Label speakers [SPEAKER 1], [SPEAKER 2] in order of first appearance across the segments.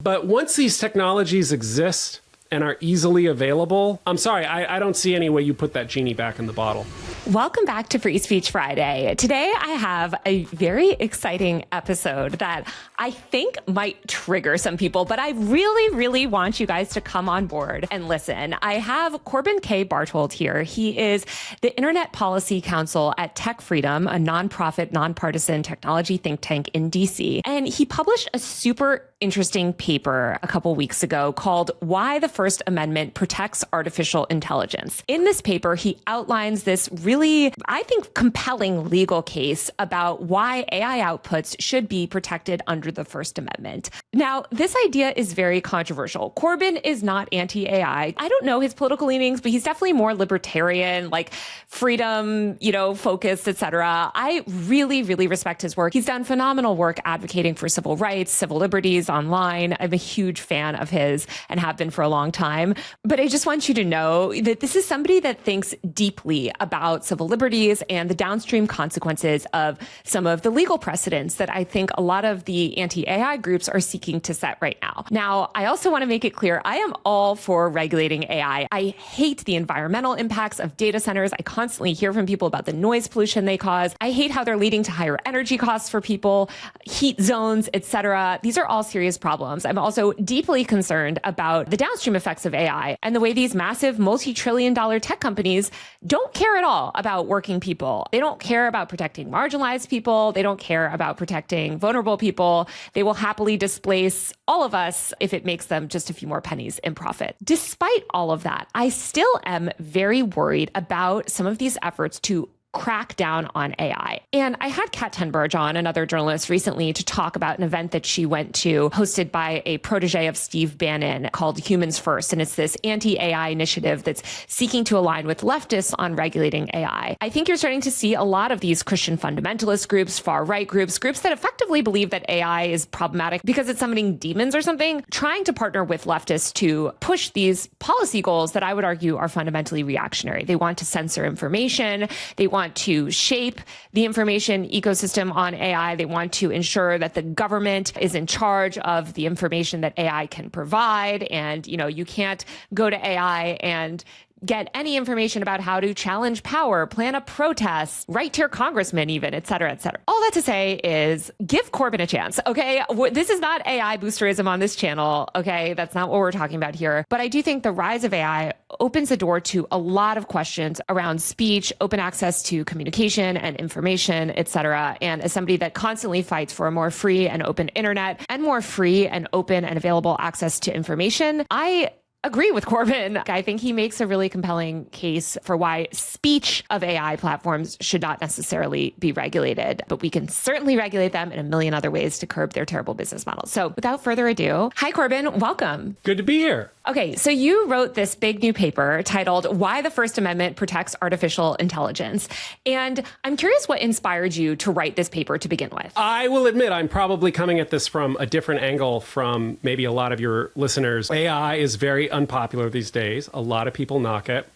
[SPEAKER 1] But once these technologies exist and are easily available, I'm sorry, I don't see any way you put that genie back in the bottle.
[SPEAKER 2] Welcome back to Free Speech Friday. Today, I have a very exciting episode that I think might trigger some people, but I really, really want you guys to come on board and listen. I have Corbin K. Barthold here. He is the Internet Policy Counsel at Tech Freedom, a nonprofit, nonpartisan technology think tank in DC. And he published a super interesting paper a couple weeks ago called Why the First Amendment Protects Artificial Intelligence. In this paper, he outlines this really, I think, compelling legal case about why AI outputs should be protected under the First Amendment. Now, this idea is very controversial. Corbin is not anti-AI. I don't know his political leanings, but he's definitely more libertarian, like freedom, focused, etc. I really, really respect his work. He's done phenomenal work advocating for civil rights, civil liberties online. I'm a huge fan of his and have been for a long time. But I just want you to know that this is somebody that thinks deeply about civil liberties and the downstream consequences of some of the legal precedents that I think a lot of the anti-AI groups are seeking to set right now. Now, I also want to make it clear, I am all for regulating AI. I hate the environmental impacts of data centers. I constantly hear from people about the noise pollution they cause. I hate how they're leading to higher energy costs for people, heat zones, etc. These are all serious problems. I'm also deeply concerned about the downstream effects of AI and the way these massive multi-trillion-dollar tech companies don't care at all about working people. They don't care about protecting marginalized people. They don't care about protecting vulnerable people. They will happily displace all of us if it makes them just a few more pennies in profit. Despite all of that, I still am very worried about some of these efforts to crack down on AI. And I had Kat Tenberge on, another journalist, recently to talk about an event that she went to, hosted by a protege of Steve Bannon called Humans First. And it's this anti-AI initiative that's seeking to align with leftists on regulating AI. I think you're starting to see a lot of these Christian fundamentalist groups, far-right groups that effectively believe that AI is problematic because it's summoning demons or something, trying to partner with leftists to push these policy goals that I would argue are fundamentally reactionary. They want to censor information. They want to shape the information ecosystem on AI. They want to ensure that the government is in charge of the information that AI can provide. And, you can't go to AI and get any information about how to challenge power, plan a protest, write to your congressman even, et cetera, et cetera. All that to say is give Corbin a chance, okay? This is not AI boosterism on this channel, okay? That's not what we're talking about here. But I do think the rise of AI opens the door to a lot of questions around speech, open access to communication and information, et cetera. And as somebody that constantly fights for a more free and open internet and more free and open and available access to information, I agree with Corbin. I think he makes a really compelling case for why speech of AI platforms should not necessarily be regulated, but we can certainly regulate them in a million other ways to curb their terrible business models. So without further ado, hi, Corbin, welcome.
[SPEAKER 1] Good to be here.
[SPEAKER 2] Okay, so you wrote this big new paper titled Why the First Amendment Protects Artificial Intelligence. And I'm curious what inspired you to write this paper to begin with.
[SPEAKER 1] I will admit I'm probably coming at this from a different angle from maybe a lot of your listeners. AI is very unpopular these days. A lot of people knock it.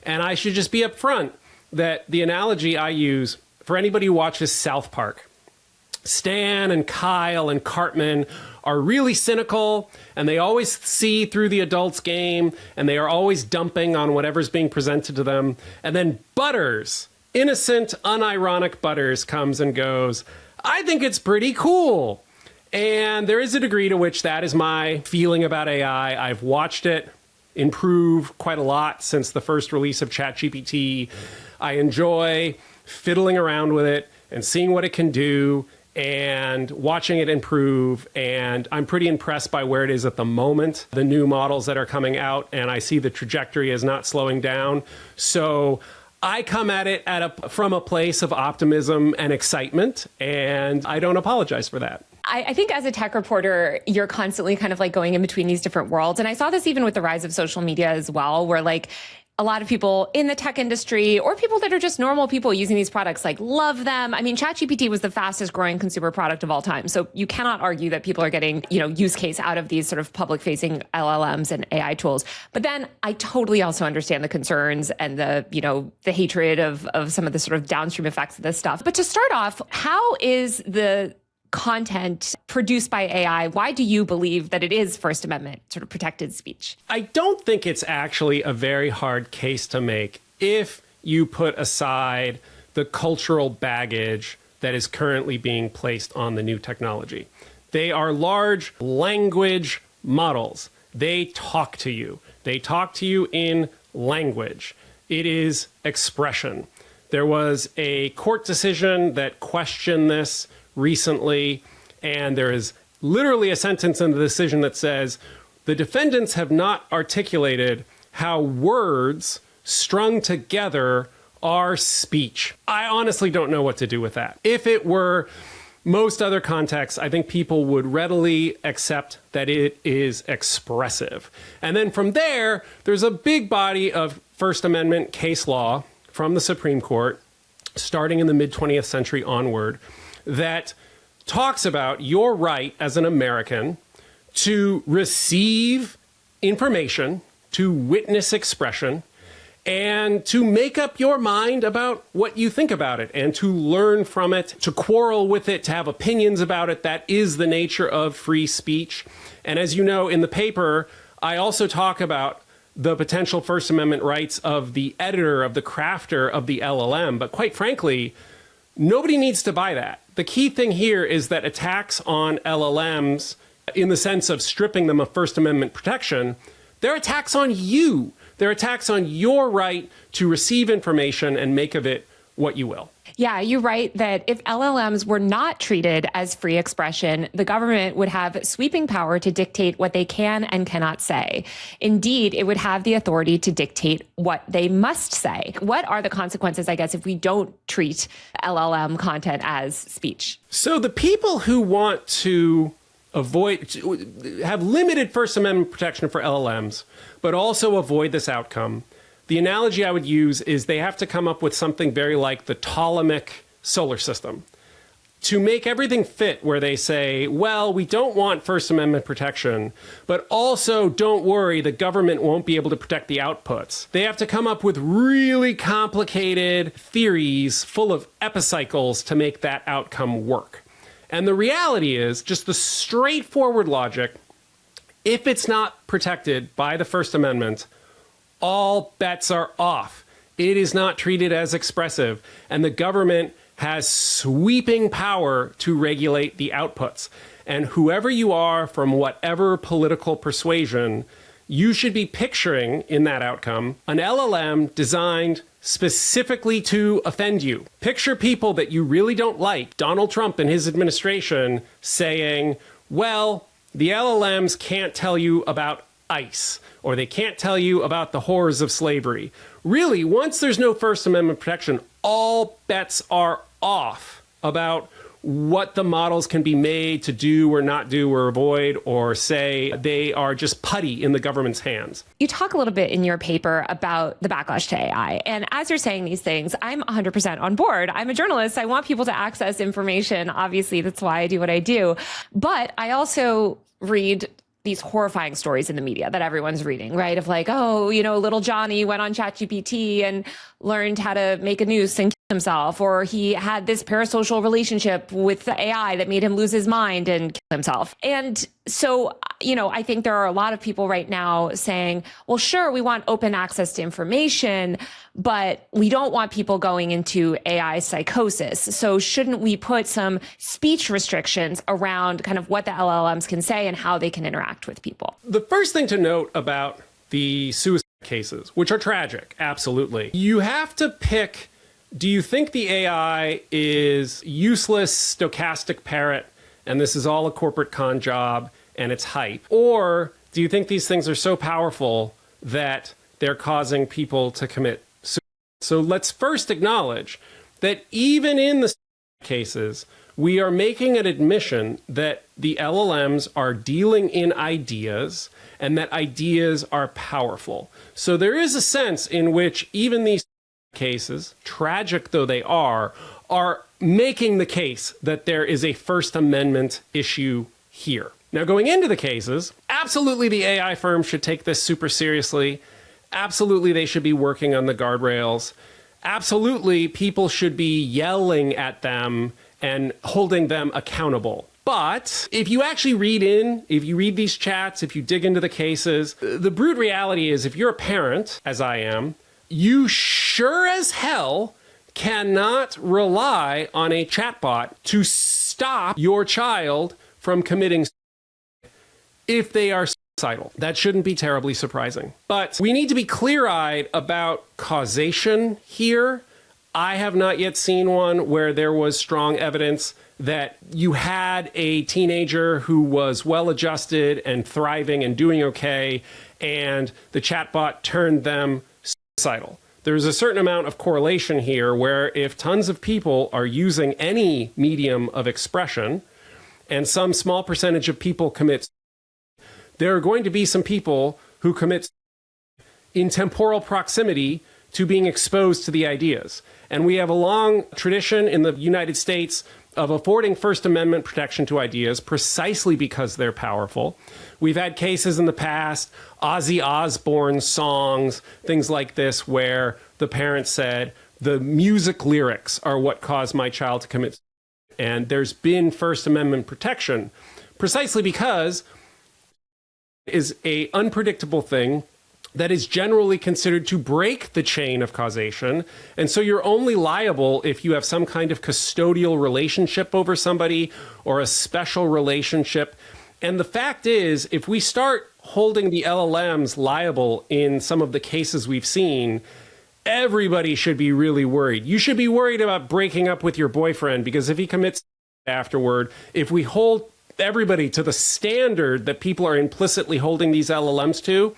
[SPEAKER 1] And I should just be upfront that the analogy I use for anybody who watches South Park, Stan and Kyle and Cartman are really cynical, and they always see through the adults' game, and they are always dumping on whatever's being presented to them. And then Butters, innocent, unironic Butters, comes and goes, I think it's pretty cool. And there is a degree to which that is my feeling about AI. I've watched it improve quite a lot since the first release of ChatGPT. I enjoy fiddling around with it and seeing what it can do and watching it improve. And I'm pretty impressed by where it is at the moment, the new models that are coming out, and I see the trajectory is not slowing down. So I come at it from a place of optimism and excitement, and I don't apologize for that.
[SPEAKER 2] I think as a tech reporter, you're constantly kind of like going in between these different worlds. And I saw this even with the rise of social media as well, where like a lot of people in the tech industry or people that are just normal people using these products like love them. I mean, ChatGPT was the fastest growing consumer product of all time. So you cannot argue that people are getting, use case out of these sort of public facing LLMs and AI tools. But then I totally also understand the concerns and the hatred of some of the sort of downstream effects of this stuff. But to start off, how is the content produced by AI, why do you believe that it is First Amendment sort of protected speech?
[SPEAKER 1] I don't think it's actually a very hard case to make if you put aside the cultural baggage that is currently being placed on the new technology. They are large language models. They talk to you. They talk to you in language. It is expression. There was a court decision that questioned this recently, and there is literally a sentence in the decision that says, the defendants have not articulated how words strung together are speech. I honestly don't know what to do with that. If it were most other contexts, I think people would readily accept that it is expressive. And then from there, there's a big body of First Amendment case law from the Supreme Court, starting in the mid-20th century onward, that talks about your right as an American to receive information, to witness expression, and to make up your mind about what you think about it, and to learn from it, to quarrel with it, to have opinions about it. That is the nature of free speech. And as you know, in the paper, I also talk about the potential First Amendment rights of the editor, of the crafter of the LLM. But quite frankly, nobody needs to buy that. The key thing here is that attacks on LLMs, in the sense of stripping them of First Amendment protection, they're attacks on you. They're attacks on your right to receive information and make of it what you will.
[SPEAKER 2] Yeah, you're right that if LLMs were not treated as free expression, the government would have sweeping power to dictate what they can and cannot say. Indeed, it would have the authority to dictate what they must say. What are the consequences, I guess, if we don't treat LLM content as speech?
[SPEAKER 1] So the people who want to have limited First Amendment protection for LLMs, but also avoid this outcome, the analogy I would use is they have to come up with something very like the Ptolemaic solar system to make everything fit, where they say, well, we don't want First Amendment protection, but also don't worry, the government won't be able to protect the outputs. They have to come up with really complicated theories full of epicycles to make that outcome work. And the reality is, just the straightforward logic, if it's not protected by the First Amendment, all bets are off. It is not treated as expressive, and the government has sweeping power to regulate the outputs. And whoever you are, from whatever political persuasion, you should be picturing in that outcome an LLM designed specifically to offend you. Picture people that you really don't like, Donald Trump and his administration, saying, well, the LLMs can't tell you about ICE, or they can't tell you about the horrors of slavery. Really, once there's no First Amendment protection, all bets are off about what the models can be made to do or not do or avoid or say. They are just putty in the government's hands.
[SPEAKER 2] You talk a little bit in your paper about the backlash to AI. And as you're saying these things, I'm 100% on board. I'm a journalist. I want people to access information. Obviously, that's why I do what I do. But I also read these horrifying stories in the media that everyone's reading, right? Of like, oh, you know, little Johnny went on ChatGPT and learned how to make a noose and kill himself, or he had this parasocial relationship with the AI that made him lose his mind and kill himself. And so, you know, I think there are a lot of people right now saying, well, sure, we want open access to information, but we don't want people going into AI psychosis. So shouldn't we put some speech restrictions around kind of what the LLMs can say and how they can interact with people?
[SPEAKER 1] The first thing to note about the suicide cases, which are tragic, absolutely, you have to pick, do you think the AI is useless, stochastic parrot, and this is all a corporate con job and it's hype? Or do you think these things are so powerful that they're causing people to commit suicide? So let's first acknowledge that even in the cases, we are making an admission that the LLMs are dealing in ideas and that ideas are powerful. So there is a sense in which even these cases, tragic though they are making the case that there is a First Amendment issue here. Now, going into the cases, absolutely the AI firms should take this super seriously. Absolutely, they should be working on the guardrails. Absolutely, people should be yelling at them and holding them accountable. But if you actually if you read these chats, if you dig into the cases, the brute reality is if you're a parent, as I am, you sure as hell cannot rely on a chatbot to stop your child from committing suicide if they are suicidal. That shouldn't be terribly surprising. But we need to be clear-eyed about causation here. I have not yet seen one where there was strong evidence that you had a teenager who was well-adjusted and thriving and doing okay, and the chatbot turned them suicidal. There's a certain amount of correlation here where if tons of people are using any medium of expression and some small percentage of people commit suicide, there are going to be some people who commit suicide in temporal proximity to being exposed to the ideas. And we have a long tradition in the United States of affording First Amendment protection to ideas precisely because they're powerful. We've had cases in the past, Ozzy Osbourne songs, things like this, where the parent said, the music lyrics are what caused my child to commit suicide. And there's been First Amendment protection precisely because it is an unpredictable thing that is generally considered to break the chain of causation. And so you're only liable if you have some kind of custodial relationship over somebody or a special relationship. And the fact is, if we start holding the LLMs liable in some of the cases we've seen, everybody should be really worried. You should be worried about breaking up with your boyfriend because if he commits afterward, if we hold everybody to the standard that people are implicitly holding these LLMs to,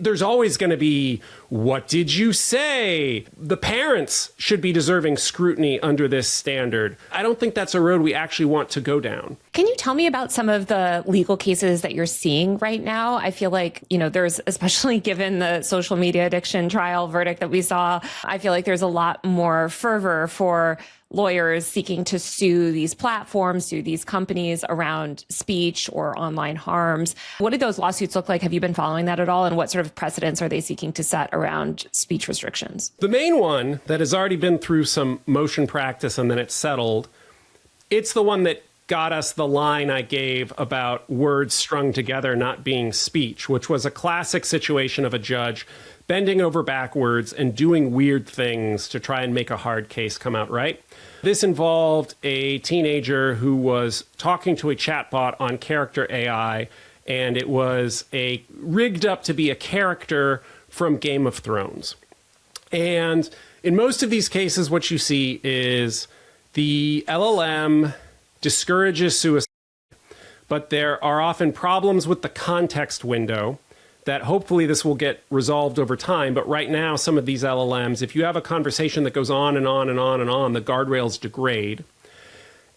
[SPEAKER 1] there's always going to be, what did you say? The parents should be deserving scrutiny under this standard. I don't think that's a road we actually want to go down.
[SPEAKER 2] Can you tell me about some of the legal cases that you're seeing right now? I feel like, there's, especially given the social media addiction trial verdict that we saw, I feel like there's a lot more fervor for lawyers seeking to sue these platforms, sue these companies around speech or online harms. What do those lawsuits look like? Have you been following that at all? And what sort of precedents are they seeking to set around speech restrictions?
[SPEAKER 1] The main one that has already been through some motion practice and then it's settled, it's the one that got us the line I gave about words strung together not being speech, which was a classic situation of a judge bending over backwards and doing weird things to try and make a hard case come out right. This involved a teenager who was talking to a chatbot on character AI, and it was rigged up to be a character from Game of Thrones. And in most of these cases, what you see is the LLM discourages suicide, but there are often problems with the context window that hopefully this will get resolved over time. But right now, some of these LLMs, if you have a conversation that goes on and on and on and on, the guardrails degrade.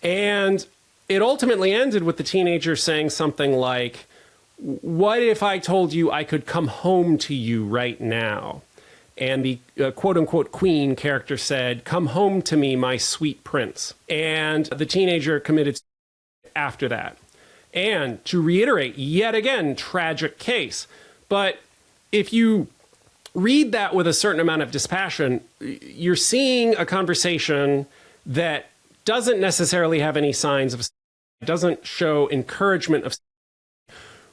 [SPEAKER 1] And it ultimately ended with the teenager saying something like, what if I told you I could come home to you right now? And the quote-unquote queen character said, come home to me, my sweet prince. And the teenager committed suicide after that. And to reiterate, yet again, tragic case. But if you read that with a certain amount of dispassion, you're seeing a conversation that doesn't necessarily have any signs of, doesn't show encouragement of.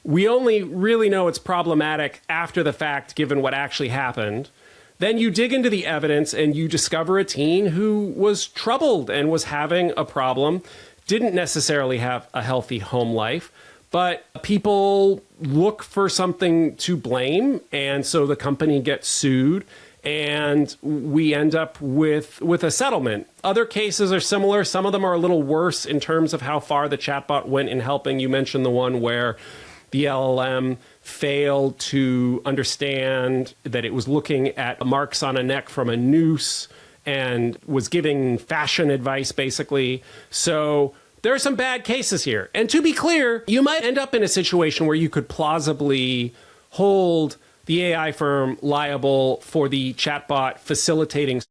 [SPEAKER 1] We only really know it's problematic after the fact, given what actually happened. Then you dig into the evidence and you discover a teen who was troubled and was having a problem, didn't necessarily have a healthy home life. But people look for something to blame, and so the company gets sued, and we end up with a settlement. Other cases are similar. Some of them are a little worse in terms of how far the chatbot went in helping. You mentioned the one where the LLM failed to understand that it was looking at marks on a neck from a noose and was giving fashion advice, basically. So there are some bad cases here. And to be clear, you might end up in a situation where you could plausibly hold the AI firm liable for the chatbot facilitating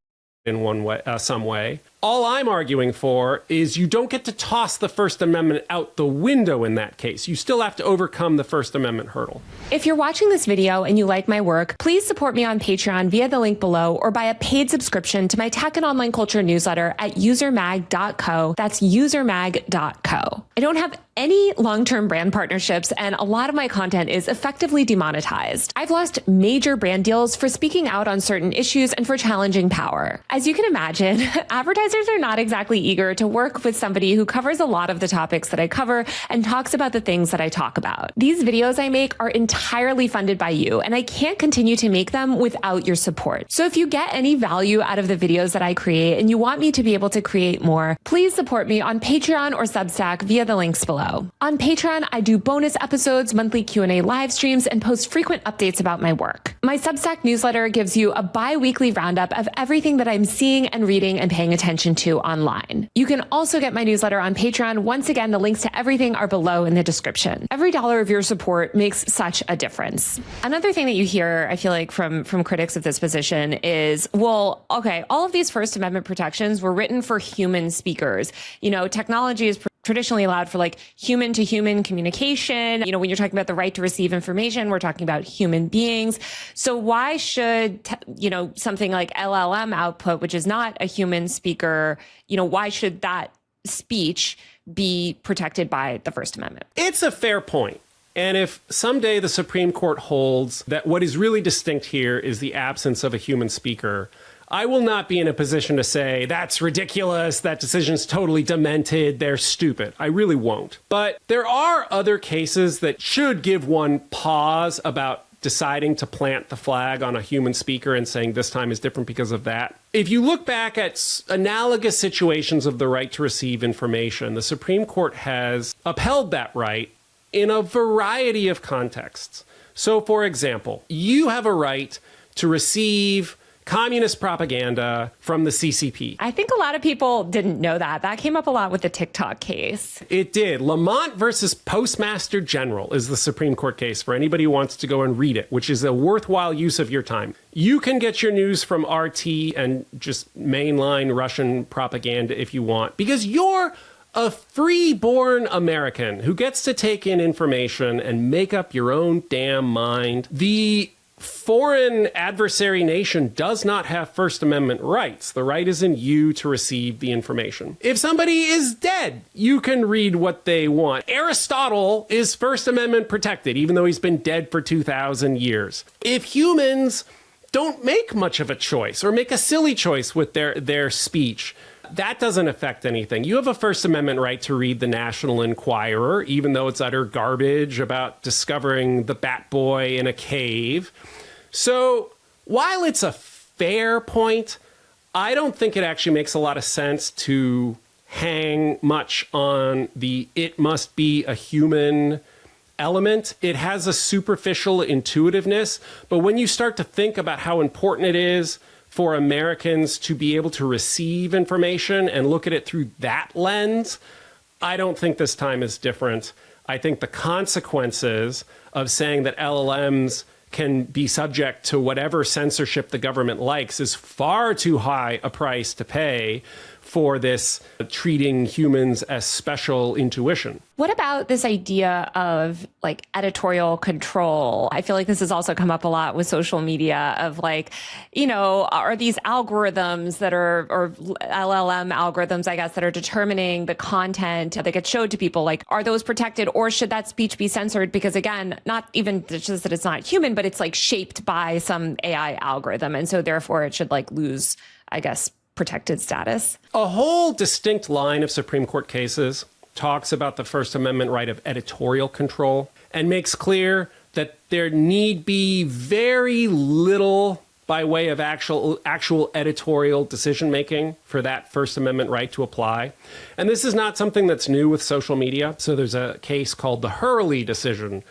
[SPEAKER 1] in one way, some way. All I'm arguing for is you don't get to toss the First Amendment out the window in that case. You still have to overcome the First Amendment hurdle.
[SPEAKER 2] If you're watching this video and you like my work, please support me on Patreon via the link below or buy a paid subscription to my tech and online culture newsletter at usermag.co. That's usermag.co. I don't have any long-term brand partnerships, and a lot of my content is effectively demonetized. I've lost major brand deals for speaking out on certain issues and for challenging power. As you can imagine, advertisers are not exactly eager to work with somebody who covers a lot of the topics that I cover and talks about the things that I talk about. These videos I make are entirely funded by you, and I can't continue to make them without your support. So if you get any value out of the videos that I create and you want me to be able to create more, please support me on Patreon or Substack via the links below. On Patreon, I do bonus episodes, monthly Q&A live streams, and post frequent updates about my work. My Substack newsletter gives you a bi-weekly roundup of everything that I'm seeing and reading and paying attention to online. You can also get my newsletter on Patreon. Once again, the links to everything are below in the description. Every dollar of your support makes such a difference. Another thing that you hear, I feel like, from critics of this position is, well, okay, all of these First Amendment protections were written for human speakers. You know, technology is traditionally allowed for like human to human communication. You know, when you're talking about the right to receive information, we're talking about human beings. So why should, something like LLM output, which is not a human speaker, why should that speech be protected by the First Amendment?
[SPEAKER 1] It's a fair point. And if someday the Supreme Court holds that what is really distinct here is the absence of a human speaker, I will not be in a position to say, that's ridiculous, that decision's totally demented, they're stupid. I really won't. But there are other cases that should give one pause about deciding to plant the flag on a human speaker and saying this time is different because of that. If you look back at analogous situations of the right to receive information, the Supreme Court has upheld that right in a variety of contexts. So, for example, you have a right to receive communist propaganda from the CCP.
[SPEAKER 2] I think a lot of people didn't know that. That came up a lot with the TikTok case.
[SPEAKER 1] It did. Lamont versus Postmaster General is the Supreme Court case for anybody who wants to go and read it, which is a worthwhile use of your time. You can get your news from RT and just mainline Russian propaganda if you want, because you're a free-born American who gets to take in information and make up your own damn mind. The foreign adversary nation does not have First Amendment rights. The right is in you to receive the information. If somebody is dead, you can read what they want. Aristotle is First Amendment protected, even though he's been dead for 2,000 years. If humans don't make much of a choice or make a silly choice with their speech, that doesn't affect anything. You have a First Amendment right to read the National Enquirer, even though it's utter garbage about discovering the Bat Boy in a cave. So while it's a fair point, I don't think it actually makes a lot of sense to hang much on the it must be a human element. It has a superficial intuitiveness, but when you start to think about how important it is for Americans to be able to receive information and look at it through that lens, I don't think this time is different. I think the consequences of saying that LLMs can be subject to whatever censorship the government likes is far too high a price to pay for this treating humans as special intuition.
[SPEAKER 2] What about this idea of like editorial control? I feel like this has also come up a lot with social media of like, are these algorithms that are, or LLM algorithms, I guess, that are determining the content that gets showed to people, like, are those protected or should that speech be censored? Because again, not even just that it's not human, but it's like shaped by some AI algorithm. And so therefore it should like lose, I guess, protected status.
[SPEAKER 1] A whole distinct line of Supreme Court cases talks about the First Amendment right of editorial control and makes clear that there need be very little by way of actual editorial decision-making for that First Amendment right to apply. And this is not something that's new with social media. So there's a case called the Hurley decision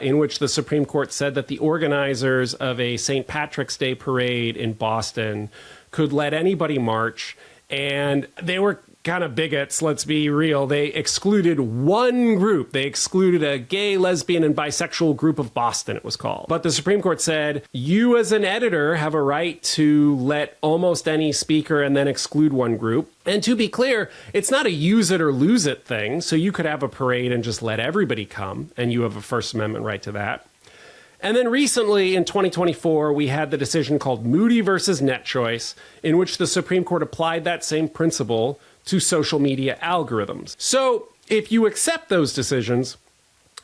[SPEAKER 1] in which the Supreme Court said that the organizers of a St. Patrick's Day parade in Boston could let anybody march, and they were kind of bigots, let's be real. They excluded one group. They excluded a gay, lesbian, and bisexual group of Boston, it was called. But the Supreme Court said, you as an editor have a right to let almost any speaker and then exclude one group. And to be clear, it's not a use it or lose it thing. So you could have a parade and just let everybody come, and you have a First Amendment right to that. And then recently, in 2024, we had the decision called Moody versus NetChoice, in which the Supreme Court applied that same principle to social media algorithms. So if you accept those decisions,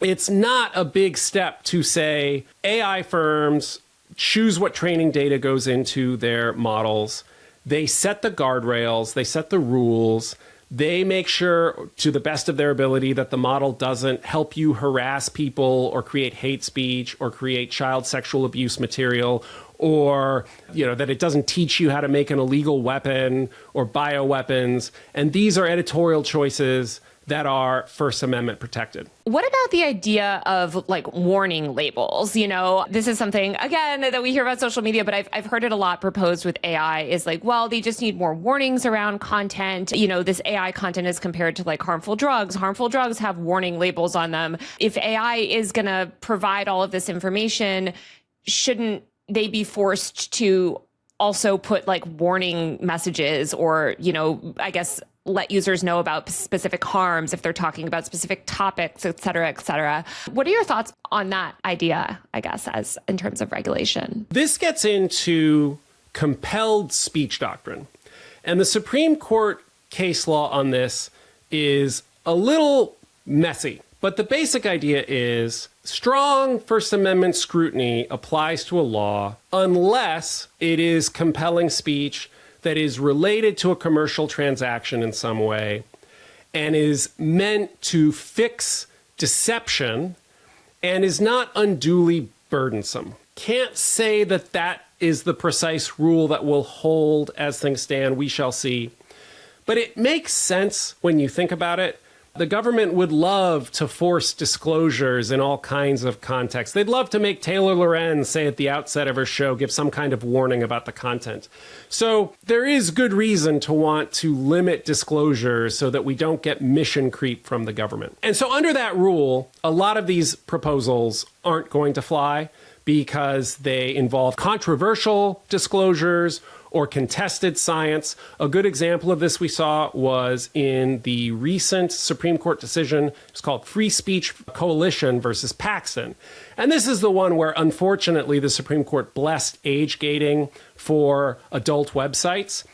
[SPEAKER 1] it's not a big step to say AI firms choose what training data goes into their models. They set the guardrails, they set the rules. They make sure, to the best of their ability, that the model doesn't help you harass people or create hate speech or create child sexual abuse material, or that it doesn't teach you how to make an illegal weapon or bioweapons. And these are editorial choices that are First Amendment protected.
[SPEAKER 2] What about the idea of warning labels? This is something, again, that we hear about social media, but I've heard it a lot proposed with AI is they just need more warnings around content. This AI content is compared to harmful drugs. Harmful drugs have warning labels on them. If AI is going to provide all of this information, shouldn't they be forced to also put warning messages or, I guess, let users know about specific harms if they're talking about specific topics, et cetera, et cetera. What are your thoughts on that idea, I guess, as in terms of regulation?
[SPEAKER 1] This gets into compelled speech doctrine. And the Supreme Court case law on this is a little messy. But the basic idea is strong First Amendment scrutiny applies to a law unless it is compelling speech that is related to a commercial transaction in some way and is meant to fix deception and is not unduly burdensome. Can't say that that is the precise rule that will hold as things stand. We shall see. But it makes sense when you think about it. The government would love to force disclosures in all kinds of contexts. They'd love to make Taylor Lorenz say at the outset of her show, give some kind of warning about the content. So there is good reason to want to limit disclosures so that we don't get mission creep from the government. And so under that rule, a lot of these proposals aren't going to fly because they involve controversial disclosures or contested science. A good example of this we saw was in the recent Supreme Court decision. It's called Free Speech Coalition versus Paxton. And this is the one where, unfortunately, the Supreme Court blessed age gating for adult websites.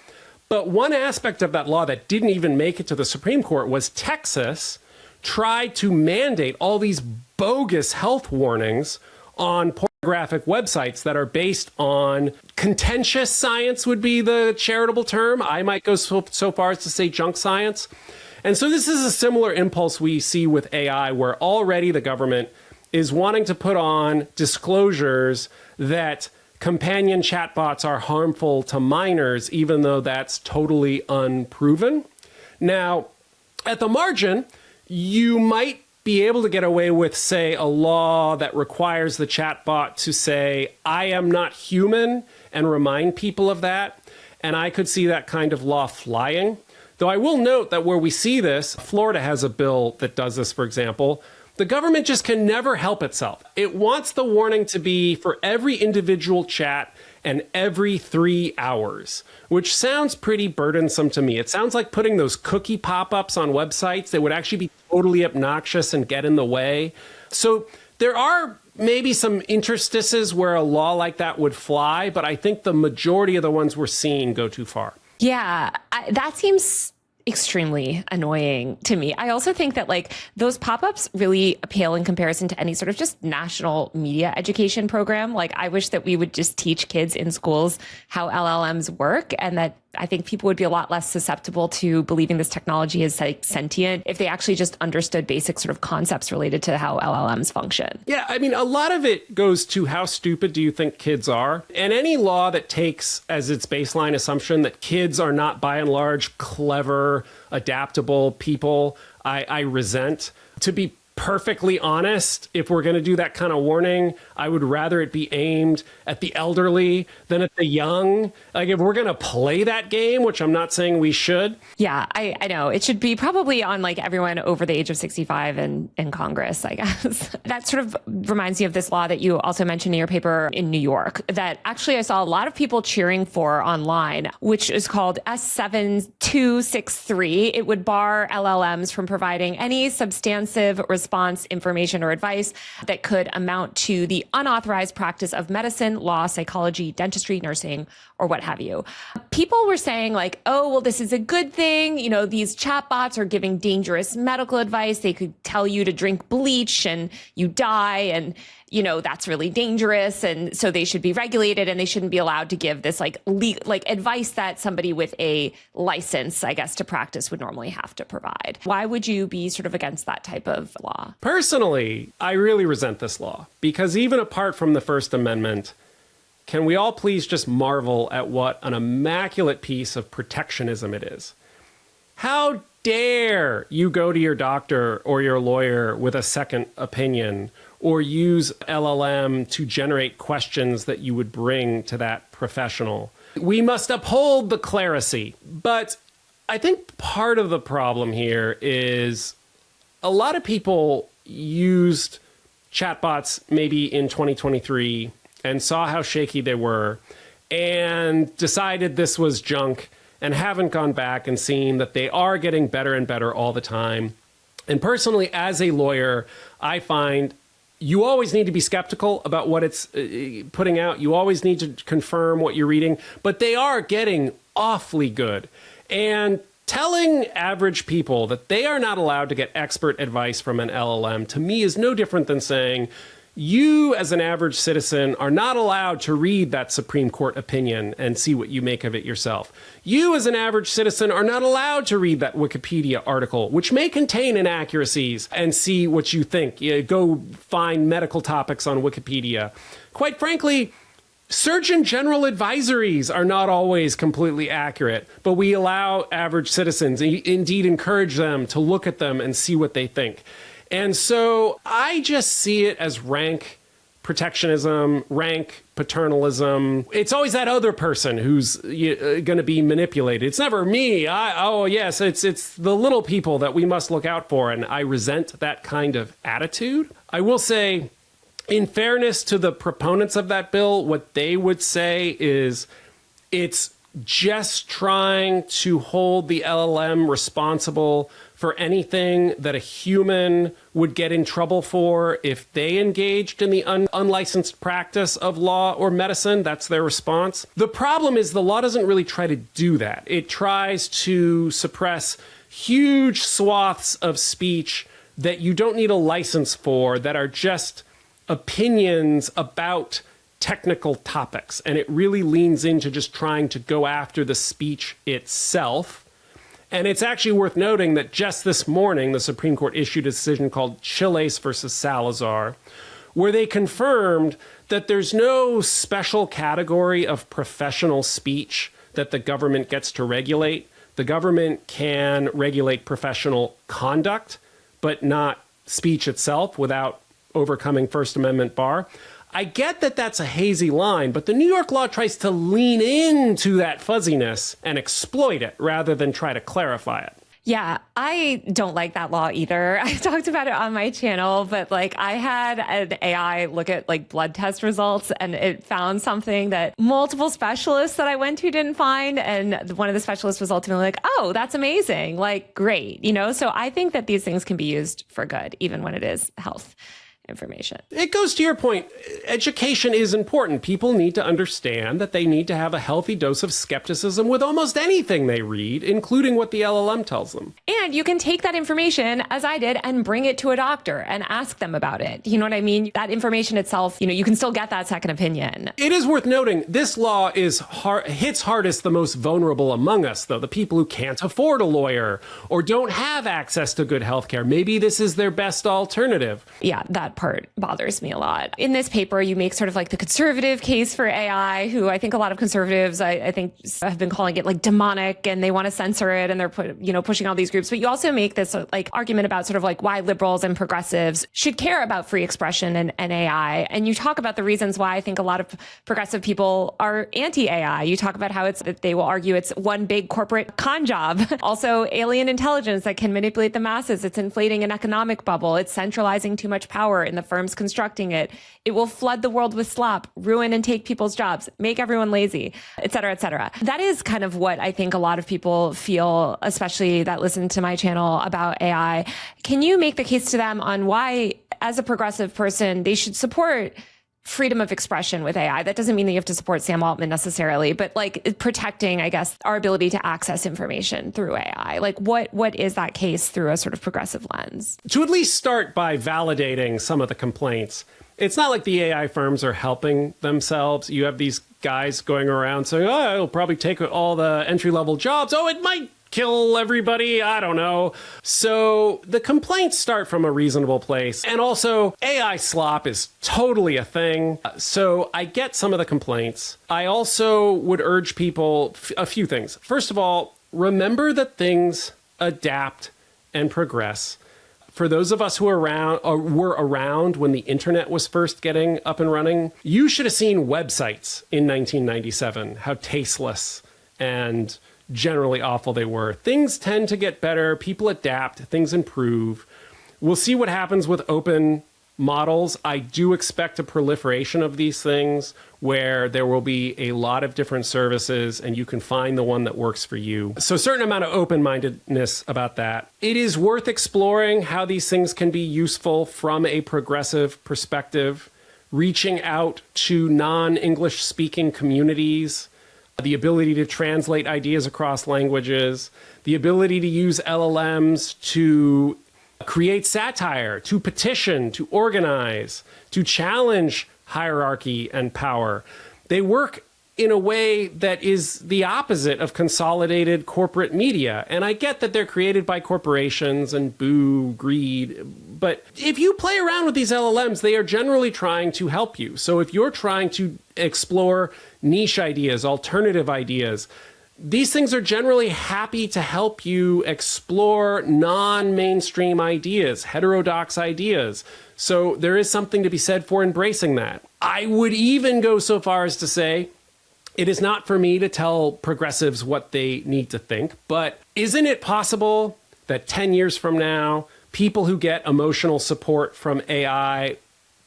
[SPEAKER 1] But one aspect of that law that didn't even make it to the Supreme Court was Texas tried to mandate all these bogus health warnings on pornographic websites that are based on contentious science would be the charitable term. I might go so far as to say junk science. And so this is a similar impulse we see with AI, where already the government is wanting to put on disclosures that companion chatbots are harmful to minors, even though that's totally unproven. Now, at the margin, you might be able to get away with, say, a law that requires the chatbot to say, I am not human, and remind people of that. And I could see that kind of law flying. Though I will note that where we see this, Florida has a bill that does this, for example. The government just can never help itself. It wants the warning to be for every individual chat and every 3 hours, which sounds pretty burdensome to me. It sounds like putting those cookie pop-ups on websites that would actually be totally obnoxious and get in the way. So there are maybe some interstices where a law like that would fly, but I think the majority of the ones we're seeing go too far.
[SPEAKER 2] Yeah, that seems extremely annoying to me. I also think that those pop-ups really pale in comparison to any sort of just national media education program. I wish that we would just teach kids in schools how LLMs work, and that I think people would be a lot less susceptible to believing this technology is sentient if they actually just understood basic sort of concepts related to how LLMs function.
[SPEAKER 1] Yeah, I mean, a lot of it goes to how stupid do you think kids are? And any law that takes as its baseline assumption that kids are not, by and large, clever, adaptable people, I resent. To be perfectly honest, if we're going to do that kind of warning, I would rather it be aimed at the elderly than at the young. Like, if we're going to play that game, which I'm not saying we should.
[SPEAKER 2] Yeah, I know. It should be probably on like everyone over the age of 65 in Congress, I guess. That sort of reminds me of this law that you also mentioned in your paper in New York that actually I saw a lot of people cheering for online, which is called S7263. It would bar LLMs from providing any substantive response, information, or advice that could amount to the unauthorized practice of medicine, law, psychology, dentistry, nursing, or what have you. People were saying like, oh, well, this is a good thing. You know, these chatbots are giving dangerous medical advice. They could tell you to drink bleach and you die. And, you know, that's really dangerous. And so they should be regulated and they shouldn't be allowed to give this like advice that somebody with a license, I guess, to practice would normally have to provide. Why would you be sort of against that type of law?
[SPEAKER 1] Personally, I really resent this law because even apart from the First Amendment, can we all please just marvel at what an immaculate piece of protectionism it is? How dare you go to your doctor or your lawyer with a second opinion or use LLM to generate questions that you would bring to that professional? We must uphold the clerisy. But I think part of the problem here is a lot of people used chatbots maybe in 2023 and saw how shaky they were and decided this was junk and haven't gone back and seen that they are getting better and better all the time. And personally, as a lawyer, I find you always need to be skeptical about what it's putting out. You always need to confirm what you're reading, but they are getting awfully good. And telling average people that they are not allowed to get expert advice from an LLM, to me, is no different than saying, you, as an average citizen, are not allowed to read that Supreme Court opinion and see what you make of it yourself. You, as an average citizen, are not allowed to read that Wikipedia article, which may contain inaccuracies, and see what you think. Go find medical topics on Wikipedia. Quite frankly, Surgeon General advisories are not always completely accurate, but we allow average citizens, indeed encourage them to look at them and see what they think. And so I just see it as rank protectionism, rank paternalism. It's always that other person who's going to be manipulated. It's never me. It's the little people that we must look out for. And I resent that kind of attitude. I will say, in fairness to the proponents of that bill, what they would say is it's just trying to hold the LLM responsible for anything that a human would get in trouble for if they engaged in the unlicensed practice of law or medicine. That's their response. The problem is the law doesn't really try to do that. It tries to suppress huge swaths of speech that you don't need a license for, that are just opinions about technical topics. And it really leans into just trying to go after the speech itself. And it's actually worth noting that just this morning, the Supreme Court issued a decision called Chiles versus Salazar, where they confirmed that there's no special category of professional speech that the government gets to regulate. The government can regulate professional conduct, but not speech itself without overcoming First Amendment bar. I get that that's a hazy line, but the New York law tries to lean into that fuzziness and exploit it rather than try to clarify it.
[SPEAKER 2] Yeah, I don't like that law either. I talked about it on my channel, but like I had an AI look at like blood test results and it found something that multiple specialists that I went to didn't find. And one of the specialists was ultimately like, oh, that's amazing. Like, great. You know, so I think that these things can be used for good, even when it is health information.
[SPEAKER 1] It goes to your point. Education is important. People need to understand that they need to have a healthy dose of skepticism with almost anything they read, including what the LLM tells them.
[SPEAKER 2] And you can take that information, as I did, and bring it to a doctor and ask them about it. You know what I mean? That information itself, you know, you can still get that second opinion.
[SPEAKER 1] It is worth noting, this law hits hardest the most vulnerable among us, though, the people who can't afford a lawyer or don't have access to good health care. Maybe this is their best alternative.
[SPEAKER 2] Yeah, that that part bothers me a lot. In this paper, you make sort of like the conservative case for AI, who I think a lot of conservatives, I think, have been calling it like demonic, and they want to censor it, and they're pushing all these groups. But you also make this like argument about sort of like why liberals and progressives should care about free expression and AI. And you talk about the reasons why I think a lot of progressive people are anti-AI. You talk about how it's that they will argue it's one big corporate con job. Also, alien intelligence that can manipulate the masses. It's inflating an economic bubble. It's centralizing too much power in the firms constructing it. It will flood the world with slop, ruin and take people's jobs, make everyone lazy, et cetera, et cetera. That is kind of what I think a lot of people feel, especially that listen to my channel, about AI. Can you make the case to them on why, as a progressive person, they should support freedom of expression with AI? That doesn't mean that you have to support Sam Altman necessarily, but like protecting, I guess, our ability to access information through AI. Like what is that case through a sort of progressive lens?
[SPEAKER 1] To at least start by validating some of the complaints, it's not like the AI firms are helping themselves. You have these guys going around saying, oh, it'll probably take all the entry-level jobs. Oh, it might kill everybody. I don't know. So the complaints start from a reasonable place. And also, AI slop is totally a thing. So I get some of the complaints. I also would urge people a few things. First of all, remember that things adapt and progress. For those of us who were around when the internet was first getting up and running, you should have seen websites in 1997, how tasteless and generally awful they were. Things tend to get better. People adapt. Things improve. We'll see what happens with open models. I do expect a proliferation of these things where there will be a lot of different services and you can find the one that works for you. So a certain amount of open-mindedness about that. It is worth exploring how these things can be useful from a progressive perspective, reaching out to non-English speaking communities, the ability to translate ideas across languages, the ability to use LLMs to create satire, to petition, to organize, to challenge hierarchy and power. They work in a way that is the opposite of consolidated corporate media. And I get that they're created by corporations and greed. But if you play around with these LLMs, they are generally trying to help you. So if you're trying to explore niche ideas, alternative ideas, these things are generally happy to help you explore non-mainstream ideas, heterodox ideas. So there is something to be said for embracing that. I would even go so far as to say, it is not for me to tell progressives what they need to think, but isn't it possible that 10 years from now, people who get emotional support from AI,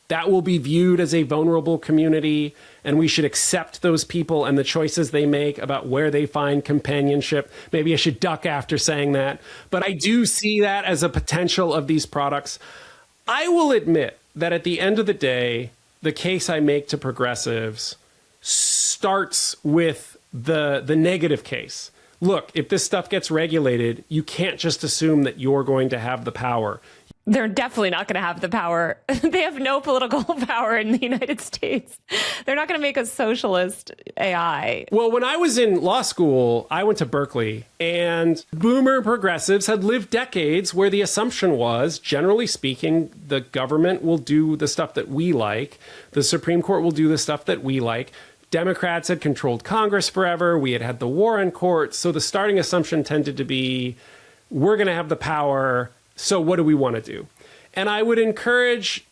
[SPEAKER 1] that will be viewed as a vulnerable community, and we should accept those people and the choices they make about where they find companionship? Maybe I should duck after saying that, but I do see that as a potential of these products. I will admit that at the end of the day, the case I make to progressives starts with the negative case. Look, if this stuff gets regulated, you can't just assume that you're going to have the power.
[SPEAKER 2] They're definitely not going to have the power. They have no political power in the United States. They're not going to make a socialist AI.
[SPEAKER 1] Well, when I was in law school, I went to Berkeley, and boomer progressives had lived decades where the assumption was, generally speaking, the government will do the stuff that we like. The Supreme Court will do the stuff that we like. Democrats had controlled Congress forever. We had had the Warren Court. So the starting assumption tended to be, we're going to have the power. So what do we want to do? And I would encourage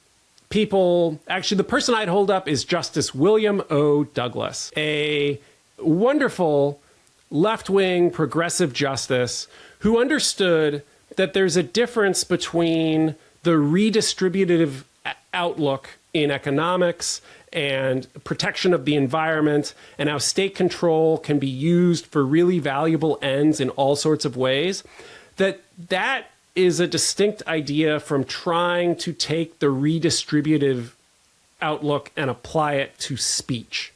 [SPEAKER 1] people, actually, the person I'd hold up is Justice William O. Douglas, a wonderful left-wing progressive justice who understood that there's a difference between the redistributive outlook in economics and protection of the environment and how state control can be used for really valuable ends in all sorts of ways, that is a distinct idea from trying to take the redistributive outlook and apply it to speech.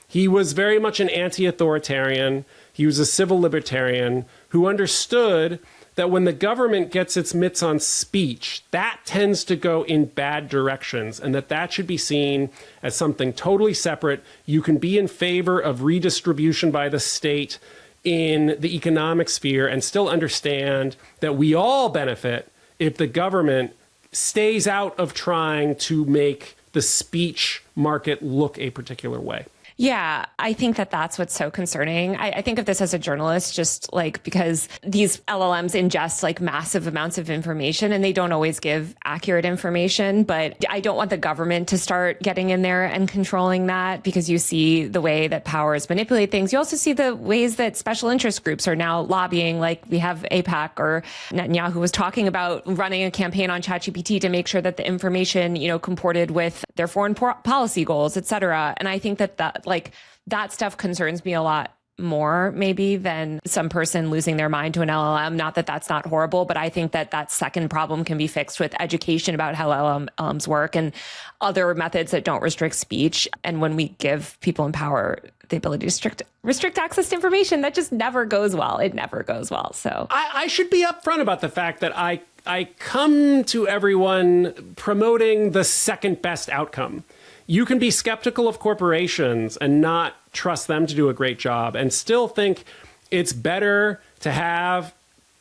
[SPEAKER 1] He was very much an anti-authoritarian. He was a civil libertarian who understood that when the government gets its mitts on speech, that tends to go in bad directions, and that should be seen as something totally separate. You can be in favor of redistribution by the state in the economic sphere and still understand that we all benefit if the government stays out of trying to make the speech market look a particular way.
[SPEAKER 2] Yeah, I think that that's what's so concerning. I think of this as a journalist, just like because these LLMs ingest like massive amounts of information and they don't always give accurate information. But I don't want the government to start getting in there and controlling that, because you see the way that powers manipulate things. You also see the ways that special interest groups are now lobbying, like we have AIPAC, or Netanyahu was talking about running a campaign on ChatGPT to make sure that the information, comported with their foreign policy goals, et cetera. And I think that stuff concerns me a lot more maybe than some person losing their mind to an LLM. Not that that's not horrible, but I think that that second problem can be fixed with education about how LLMs work and other methods that don't restrict speech. And when we give people in power the ability to restrict access to information, that just never goes well. It never goes well. So
[SPEAKER 1] I should be upfront about the fact that I come to everyone promoting the second best outcome. You can be skeptical of corporations and not trust them to do a great job and still think it's better to have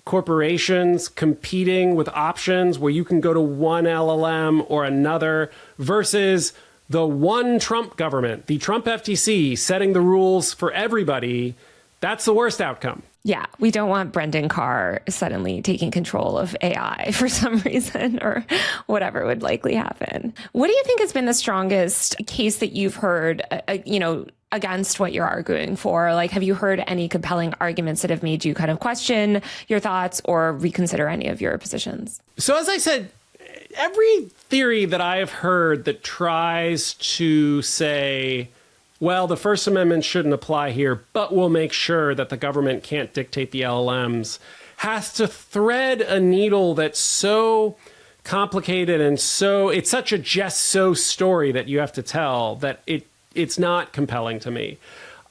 [SPEAKER 1] corporations competing with options where you can go to one LLM or another versus the one Trump government, the Trump FTC, setting the rules for everybody. That's the worst outcome.
[SPEAKER 2] Yeah, we don't want Brendan Carr suddenly taking control of AI for some reason or whatever would likely happen. What do you think has been the strongest case that you've heard, against what you're arguing for? Like, have you heard any compelling arguments that have made you kind of question your thoughts or reconsider any of your positions?
[SPEAKER 1] So as I said, every theory that I have heard that tries to say, well, the First Amendment shouldn't apply here, but we'll make sure that the government can't dictate the LLMs, has to thread a needle that's so complicated and it's such a just so story that you have to tell that it's not compelling to me.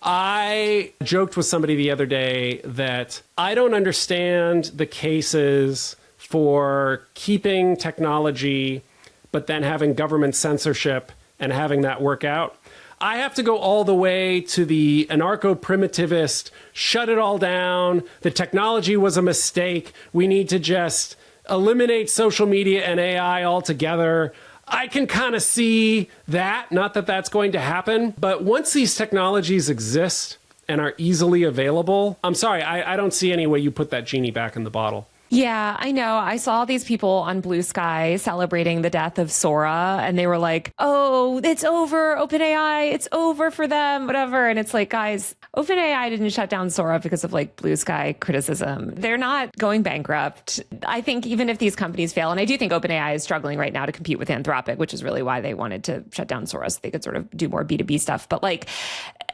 [SPEAKER 1] I joked with somebody the other day that I don't understand the cases for keeping technology, but then having government censorship and having that work out. I have to go all the way to the anarcho-primitivist, shut it all down, the technology was a mistake, we need to just eliminate social media and AI altogether. I can kind of see that, not that that's going to happen, but once these technologies exist and are easily available, I'm sorry, I don't see any way you put that genie back in the bottle.
[SPEAKER 2] Yeah, I know. I saw these people on Blue Sky celebrating the death of Sora, and they were like, oh, it's over, OpenAI, it's over for them, whatever. And it's like, guys, OpenAI didn't shut down Sora because of like Blue Sky criticism. They're not going bankrupt. I think even if these companies fail, and I do think OpenAI is struggling right now to compete with Anthropic, which is really why they wanted to shut down Sora so they could sort of do more B2B stuff. But like,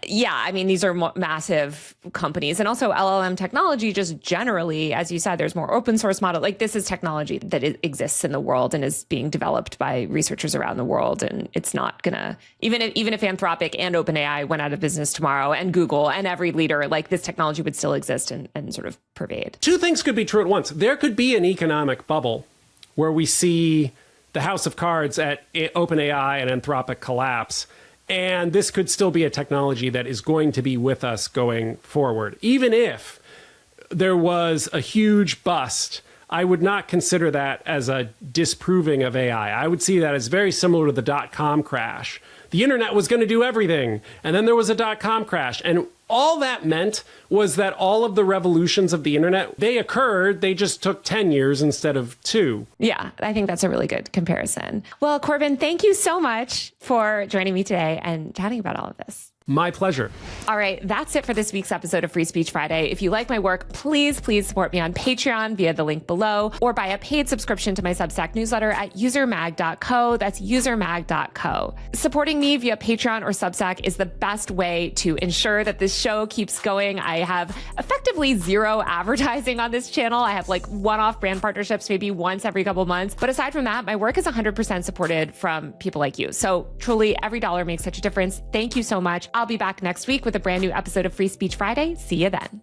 [SPEAKER 2] yeah, I mean, these are massive companies. And also LLM technology, just generally, as you said, there's more open source model. Like, this is technology that exists in the world and is being developed by researchers around the world. And it's not gonna, even if Anthropic and OpenAI went out of business tomorrow, and Google and every leader, like, this technology would still exist and sort of pervade.
[SPEAKER 1] Two things could be true at once. There could be an economic bubble where we see the house of cards at OpenAI and Anthropic collapse. And this could still be a technology that is going to be with us going forward. Even if there was a huge bust, I would not consider that as a disproving of AI. I would see that as very similar to the dot-com crash. The internet was going to do everything, and then there was a dot-com crash. And all that meant was that all of the revolutions of the internet, they occurred, they just took 10 years instead of 2.
[SPEAKER 2] Yeah, I think that's a really good comparison. Well, Corbin, thank you so much for joining me today and chatting about all of this.
[SPEAKER 1] My pleasure.
[SPEAKER 2] All right, that's it for this week's episode of Free Speech Friday. If you like my work, please support me on Patreon via the link below, or buy a paid subscription to my Substack newsletter at usermag.co. That's usermag.co. Supporting me via Patreon or Substack is the best way to ensure that this show keeps going. I have effectively zero advertising on this channel. I have like one-off brand partnerships, maybe once every couple months. But aside from that, my work is 100% supported from people like you. So truly, every dollar makes such a difference. Thank you so much. I'll be back next week with a brand new episode of Free Speech Friday. See you then.